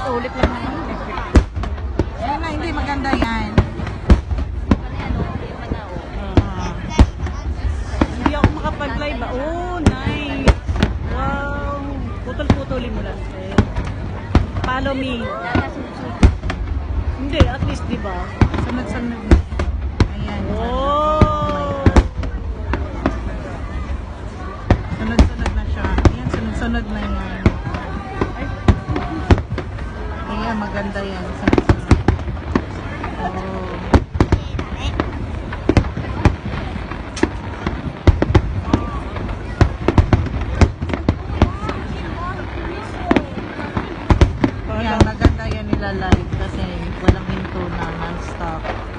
Ulit-ulit lang naman. Yan na, hindi maganda yan. Hindi ako makapag-live. Oh, nice. Wow. Putol-putulin mo lang. Follow me. Hindi, at least, di ba? Sunod-sunod. Ayan. Oh. Sunod-sunod na siya. Ayan, sunod-sunod na yan. Ayan, maganda yan. Sunod-sunod. Oh. Ayan, maganda yan nila live kasi walang hinto na non-stop.